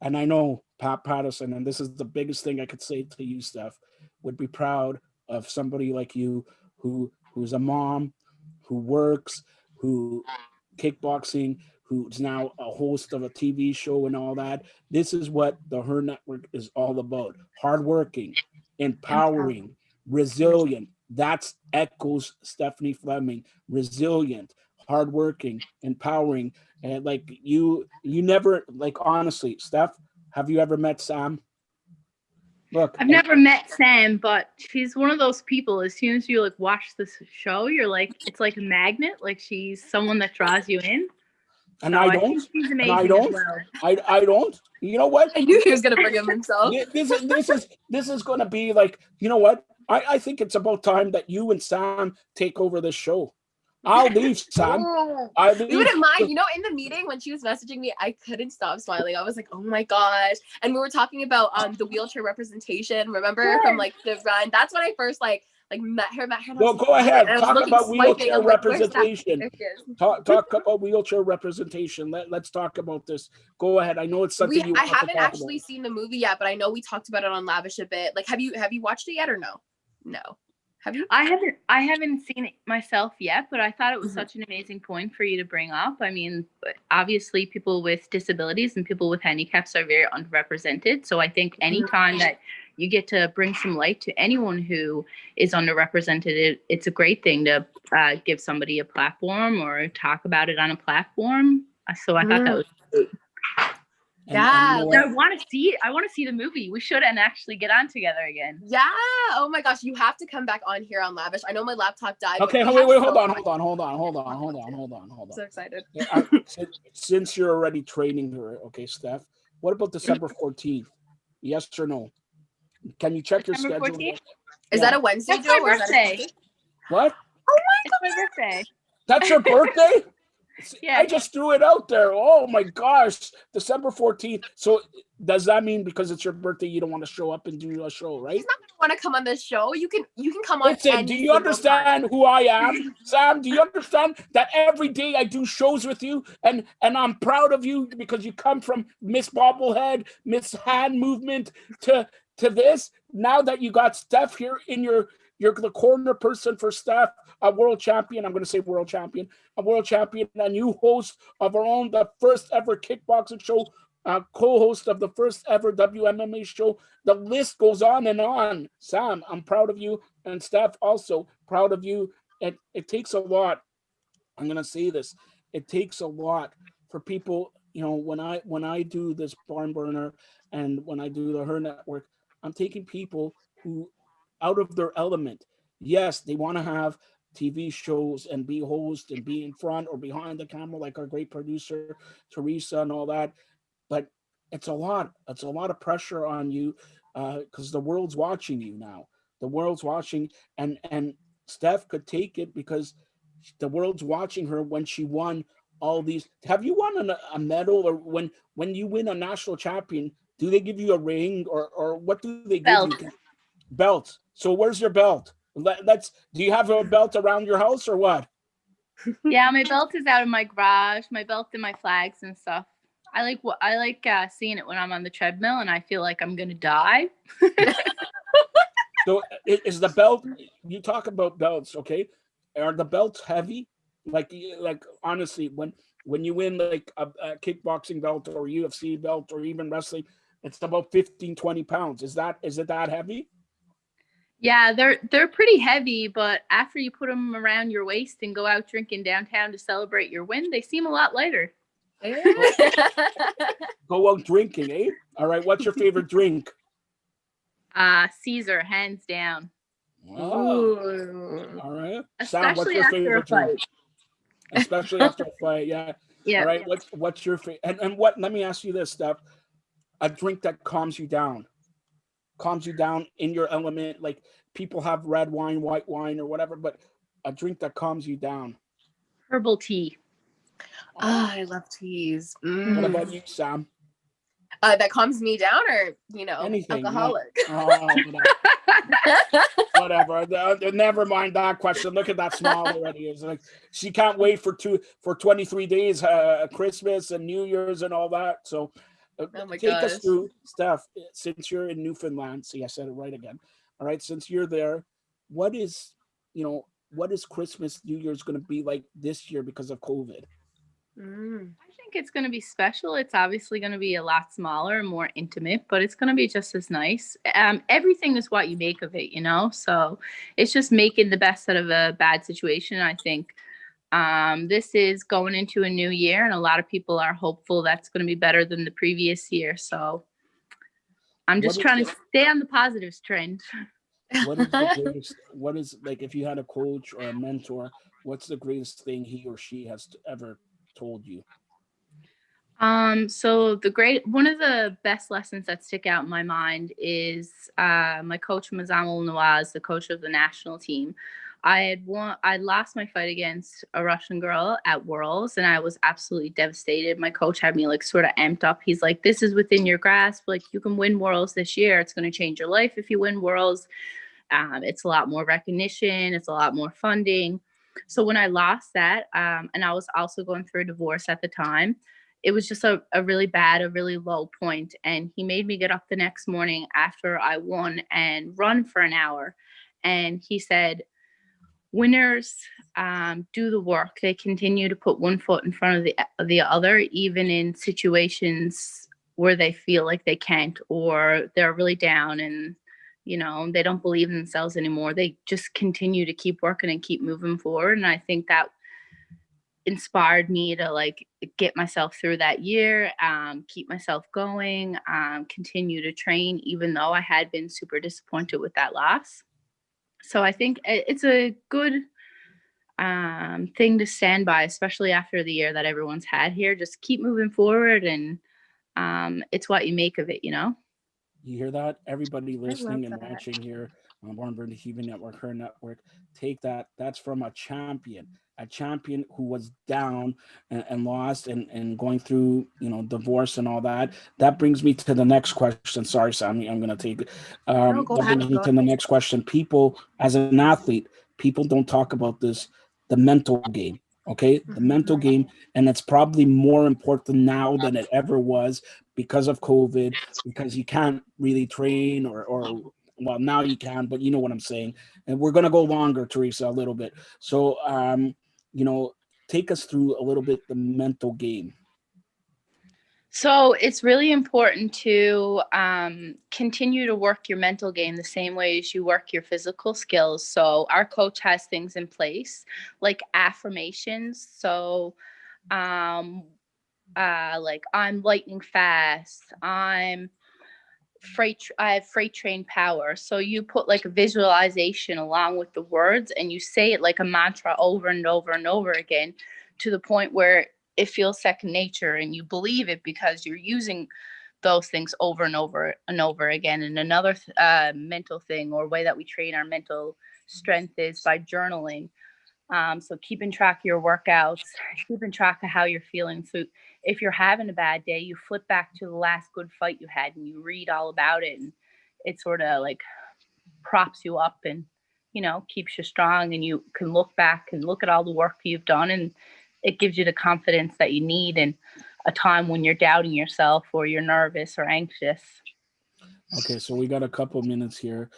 And I know Pat Patterson, and this is the biggest thing I could say to you, Steph, would be proud of somebody like you who's a mom, who works, who kickboxing, who's now a host of a TV show and all that. This is what the H.E.R Network is all about. Hardworking, empowering, resilient. That's echoes Stephanie Fleming. Resilient, hardworking, empowering. And like you never, like, honestly, Steph, have you ever met Sam? Look, I've never met Sam, but she's one of those people, as soon as you like watch this show, you're like, it's like a magnet. Like, she's someone that draws you in. And so I don't. She's amazing. And I don't. Well. I don't. You know what? I knew he was gonna bring him himself. This is gonna be like, you know what? I think it's about time that you and Sam take over this show. I'll leave, Sam. I leave. You wouldn't mind, you know, in the meeting when she was messaging me, I couldn't stop smiling. I was like, oh my gosh. And we were talking about the wheelchair representation, remember, from like the run. That's when I first like met her. And Well, go ahead. Talk about swiping. wheelchair I'm like, representation. Talk about wheelchair representation. Let's talk about this. Go ahead. I know it's something I haven't actually seen the movie yet, but I know we talked about it on Lavish a bit. Like, have you watched it yet or no? No. Have you? I haven't seen it myself yet, but I thought it was such an amazing point for you to bring up. I mean, obviously people with disabilities and people with handicaps are very underrepresented. So I think anytime that you get to bring some light to anyone who is underrepresented, it's a great thing to give somebody a platform or talk about it on a platform. So I thought that was great. Yeah, I want to see it. I want to see the movie. We should and actually get on together again. Yeah. Oh my gosh, you have to come back on here on Lavish. I know my laptop died. Okay, wait, hold on. I'm so excited. Since you're already training her, okay, Steph, what about December 14th? Yes or no? Can you check your schedule? 14th? Is that a Wednesday? That's my birthday. What? Oh my God. It's my birthday. That's your birthday? Yeah. I just threw it out there. Oh my gosh, December 14th. So does that mean because it's your birthday, you don't want to show up and do a show, right? He's not going to want to come on this show. You can come on. Listen, do you understand who I am, Sam? Do you understand that every day I do shows with you, and I'm proud of you because you come from Miss Bobblehead, Miss Hand Movement to this. Now that you got Steph here in you're the corner person for Steph, a world champion. I'm going to say world champion, a world champion, a new host of our own, the first ever kickboxing show, co-host of the first ever WMMA show. The list goes on and on. Sam, I'm proud of you, and Steph also proud of you. It takes a lot. I'm going to say this. It takes a lot for people, you know, when I do this barn burner and when I do the H.E.R network, I'm taking people who out of their element. Yes, they want to have TV shows and be host and be in front or behind the camera like our great producer Teresa and all that, but it's a lot of pressure on you because the world's watching you now. The world's watching, and Steph could take it because the world's watching her when she won all these. Have you won a medal, or when you win a national champion, do they give you a ring or what do they give you? Belt. So where's your belt? Do you have a belt around your house or what? Yeah, my belt is out of my garage. My belt and my flags and stuff. I like seeing it when I'm on the treadmill and I feel like I'm gonna die. So is the belt? You talk about belts, okay? Are the belts heavy? Like honestly, when you win like a kickboxing belt or UFC belt or even wrestling, it's about 15, 20 pounds. Is it that heavy? Yeah, they're pretty heavy, but after you put them around your waist and go out drinking downtown to celebrate your win, they seem a lot lighter. Go out drinking, eh? All right, what's your favorite drink? Caesar, hands down. Oh. All right. Sam, what's your favorite drink? Especially after a fight, yeah. Yeah. All right, what's your favorite? And what? Let me ask you this, Steph. A drink that calms you down in your element. Like people have red wine, white wine, or whatever, but a drink that calms you down. Herbal tea. Oh, I love teas. What about you, Sam? That calms me down, or anything, alcoholic. Whatever. Never mind that question. Look at that smile already. It's like she can't wait for 23 days, Christmas and New Year's and all that. So take us through, Steph, since you're in Newfoundland. See, I said it right again. All right, since you're there, what is Christmas, New Year's going to be like this year because of COVID? I think it's going to be special. It's obviously going to be a lot smaller and more intimate, but it's going to be just as nice. Everything is what you make of it, so it's just making the best out of a bad situation. I think this is going into a new year and a lot of people are hopeful that's going to be better than the previous year. So I'm just trying to stay on the positives trend. What is the greatest, like if you had a coach or a mentor, what's the greatest thing he or she has ever told you? So one of the best lessons that stick out in my mind is my coach Mazamal Nawaz, the coach of the national team. I lost my fight against a Russian girl at Worlds, and I was absolutely devastated. My coach had me like sort of amped up. He's like, this is within your grasp. Like, you can win Worlds this year. It's going to change your life if you win Worlds. It's a lot more recognition. It's a lot more funding. So when I lost that, and I was also going through a divorce at the time, it was just a really bad, a really low point. And he made me get up the next morning after I won and run for an hour. And he said, winners do the work. They continue to put one foot in front of the other, even in situations where they feel like they can't, or they're really down and, you know, they don't believe in themselves anymore. They just continue to keep working and keep moving forward. And I think that inspired me to like get myself through that year, keep myself going, continue to train, even though I had been super disappointed with that loss. So I think it's a good thing to stand by, especially after the year that everyone's had here. Just keep moving forward, and it's what you make of it, you know? You hear that? Everybody listening and that. watching here on Born Burn TV Network, Her Network, take that. That's from a champion who was down and lost and going through, you know, divorce and all that. That brings me to the next question. Sorry, Sammy, I'm going to take it. No, go that ahead. brings me to the next question. People, as an athlete, people don't talk about this, the mental game. Okay, the mental game, and it's probably more important now than it ever was because of COVID, because you can't really train or well, now you can, but you know what I'm saying. And we're going to go longer, Teresa, a little bit. So, you know, take us through a little bit the mental game. So it's really important to continue to work your mental game the same way as you work your physical skills. So our coach has things in place like affirmations. So like, I'm lightning fast, I have freight train power. So you put like a visualization along with the words, and you say it like a mantra over and over and over again, to the point where it feels second nature and you believe it because you're using those things over and over and over again. And another mental thing or way that we train our mental strength is by journaling. So keeping track of your workouts, keeping track of how you're feeling. So if you're having a bad day, you flip back to the last good fight you had and you read all about it, and it sort of like props you up and, you know, keeps you strong, and you can look back and look at all the work you've done, and it gives you the confidence that you need in a time when you're doubting yourself or you're nervous or anxious. Okay, so we got a couple minutes here.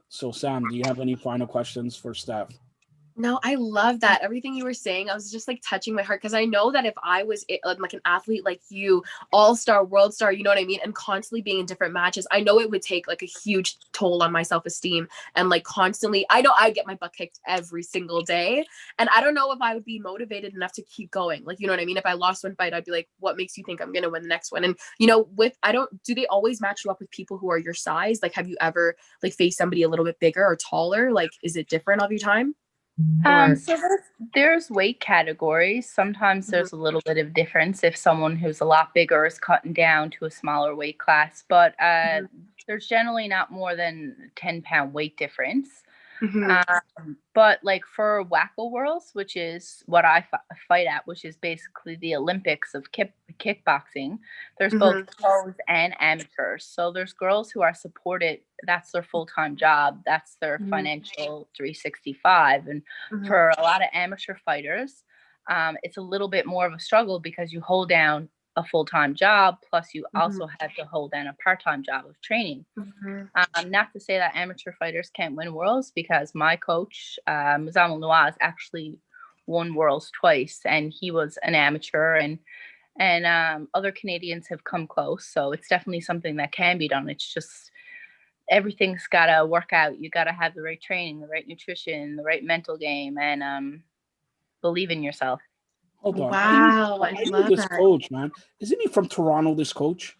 So Sam, do you have any final questions for Steph? No, I love that. Everything you were saying, I was just like touching my heart, because I know that if I was like an athlete like you, all-star, world star, you know what I mean, and constantly being in different matches, I know it would take like a huge toll on my self-esteem, and like constantly, I know I get my butt kicked every single day, and I don't know if I would be motivated enough to keep going. Like, you know what I mean? If I lost one fight, I'd be like, what makes you think I'm gonna win the next one? And you know, do they always match you up with people who are your size? Like, have you ever like faced somebody a little bit bigger or taller? Like, is it different every time? So there's weight categories. Sometimes there's a little bit of difference if someone who's a lot bigger is cutting down to a smaller weight class, but there's generally not more than 10-pound weight difference. But like for Wacko Worlds, which is what I fight at, which is basically the Olympics of kickboxing, there's both pros and amateurs. So there's girls who are supported. That's their full-time job. That's their financial 365. And for a lot of amateur fighters, it's a little bit more of a struggle because you hold down a full-time job, plus you also have to hold down a part-time job of training. Not to say that amateur fighters can't win worlds, because my coach, Muzamil Nawaz, actually won worlds twice, and he was an amateur, and other Canadians have come close. So it's definitely something that can be done. It's just everything's got to work out. You got to have the right training, the right nutrition, the right mental game, and believe in yourself. Hold on. Wow, I know this coach, man. Isn't he from Toronto, this coach?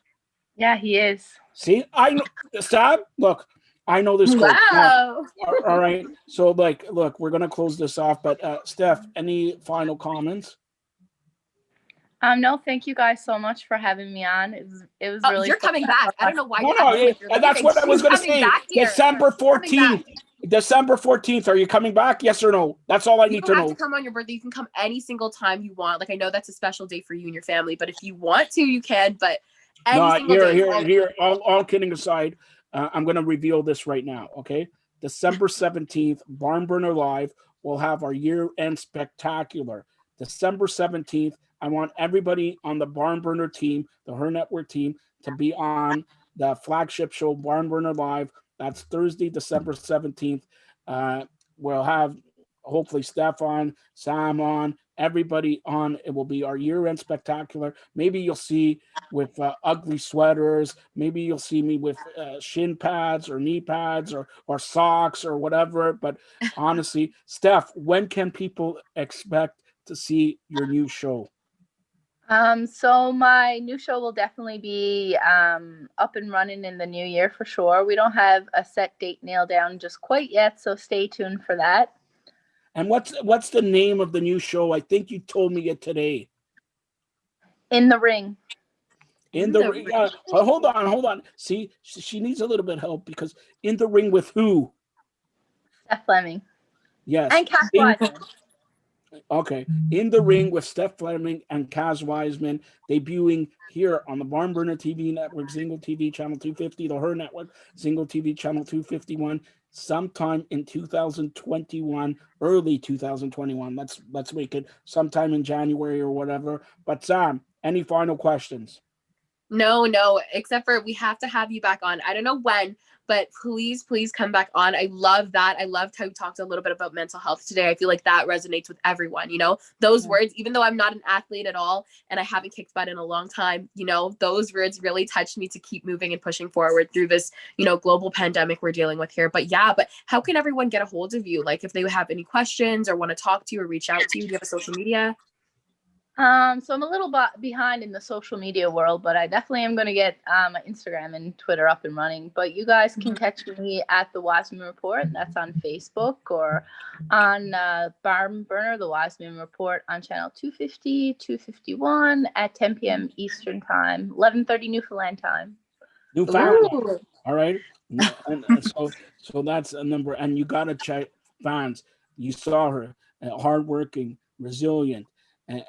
Yeah, he is. See, I know. Sam, look, I know this coach. Wow. All right. So, like, look, we're going to close this off. But, Steph, any final comments? No, thank you guys so much for having me on. It was really you're coming back. I don't know why. No, and that's what I was going to say. December 14th. December 14th. Are you coming back? Yes or no? That's all I You need don't to have know. to come on your birthday. You can come any single time you want. Like, I know that's a special day for you and your family, but if you want to, you can. But any No, single day. here. All kidding aside, I'm going to reveal this right now. Okay, December 17th, Barn Burner Live. We'll have our year-end spectacular. December 17th. I want everybody on the Barn Burner team, the Her Network team, to be on the flagship show, Barn Burner Live. That's Thursday, December 17th. We'll have hopefully Steph on, Sam on, everybody on. It will be our year-end spectacular. Maybe you'll see with ugly sweaters. Maybe you'll see me with shin pads or knee pads or socks or whatever. But honestly, Steph, when can people expect to see your new show? So my new show will definitely be up and running in the new year for sure. We don't have a set date nailed down just quite yet, so stay tuned for that. And what's the name of the new show? I think you told me it today. In the Ring. In the ring. Hold on. See, she needs a little bit of help because in the ring with who? Steph Fleming. Yes. And Cass Wiseman. Okay. In the ring with Steph Fleming and Kaz Wiseman, debuting here on the Barn Burner TV network, Zingo TV channel 250, the Her Network, Zingo TV channel 251, sometime in 2021, early 2021. Let's make it sometime in January or whatever. But Sam, any final questions? No, except for we have to have you back on. I don't know when, but please come back on. I love that. I loved how you talked a little bit about mental health today. I feel like that resonates with everyone, those words, even though I'm not an athlete at all and I haven't kicked butt in a long time, those words really touched me to keep moving and pushing forward through this, global pandemic we're dealing with here. But how can everyone get a hold of you? Like if they have any questions or want to talk to you or reach out to you, do you have a social media? So I'm a little behind in the social media world, but I definitely am going to get Instagram and Twitter up and running. But you guys can catch me at the Wiseman Report. That's on Facebook or on Barn Burner, the Wiseman Report on channel 250, 251 at 10 p.m. Eastern time, 11:30 Newfoundland time. Newfoundland. All right. And so that's a number. And you got to check fans. You saw her, hardworking, resilient,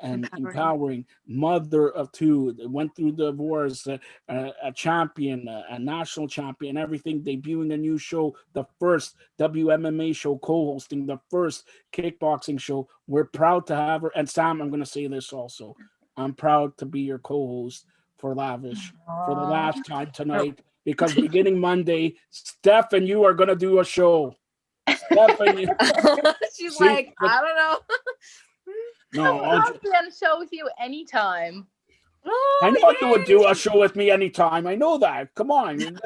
and empowering, mother of two, went through divorce, a champion, a national champion, everything, debuting a new show, the first WMMA show, co-hosting the first kickboxing show. We're proud to have her. And Sam, I'm going to say this also. I'm proud to be your co-host for Lavish for the last time tonight, because beginning Monday, Steph and you are going to do a show. Steph and you. She's like, I don't know. No, I'll be on a show with you anytime. I know you would do a show with me anytime. I know that. Come on,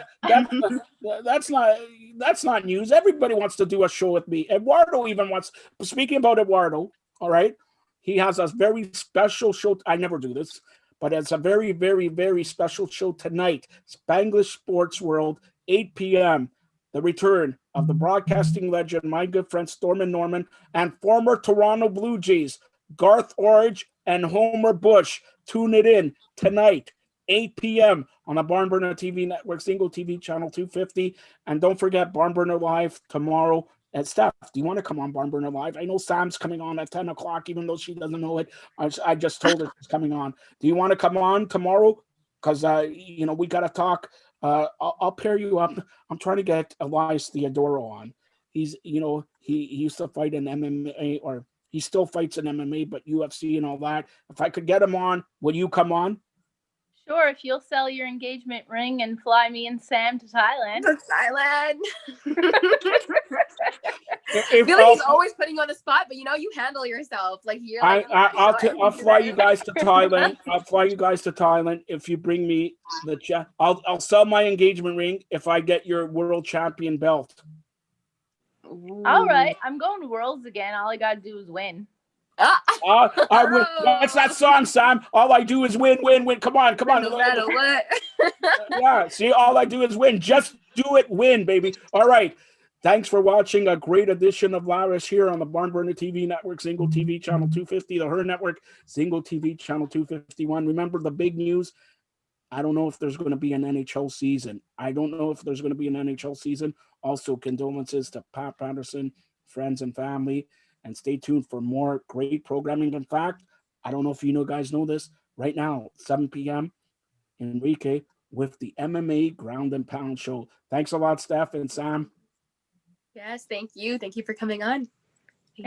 that's not news. Everybody wants to do a show with me. Eduardo even wants. Speaking about Eduardo, all right, he has a very special show. I never do this, but it's a very, very, very special show tonight. Spanglish Sports World, 8 p.m. The return of the broadcasting legend, my good friend Stormin Norman, and former Toronto Blue Jays Garth Orridge and Homer Bush. Tune it in tonight, 8 p.m. on the Barn Burner TV network, Zingo TV channel 250. And don't forget Barn Burner Live tomorrow. And Steph, do you want to come on Barn Burner Live? I know Sam's coming on at 10 o'clock, even though she doesn't know it. I just told her she's coming on. Do you want to come on tomorrow? Because, we got to talk. I'll pair you up. I'm trying to get Elias Theodoro on. He's, he used to fight in MMA, or he still fights in MMA, but UFC and all that. If I could get him on, would you come on? Sure, if you'll sell your engagement ring and fly me and Sam to Thailand. I feel like he's always putting you on the spot, but you handle yourself. Like you're like, I'll fly you guys to Thailand. I'll fly you guys to Thailand if you bring me the check. I'll sell my engagement ring if I get your world champion belt. All right, I'm going to Worlds again. All I gotta do is win. I win. What's that song, Sam? All I do is win. Come on. No matter what. Yeah, see, all I do is win. Just do it, win, baby. All right. Thanks for watching a great edition of Lavish here on the Barn Burner TV network, Zingo TV channel 250, the Her Network, Zingo TV channel 251. Remember the big news. I don't know if there's going to be an NHL season. Also, condolences to Pat Patterson, friends and family, and stay tuned for more great programming. In fact, I don't know if you guys know this, right now, 7 p.m., Enrique with the MMA Ground and Pound show. Thanks a lot, Steph and Sam. Yes, thank you. Thank you for coming on. Thank you.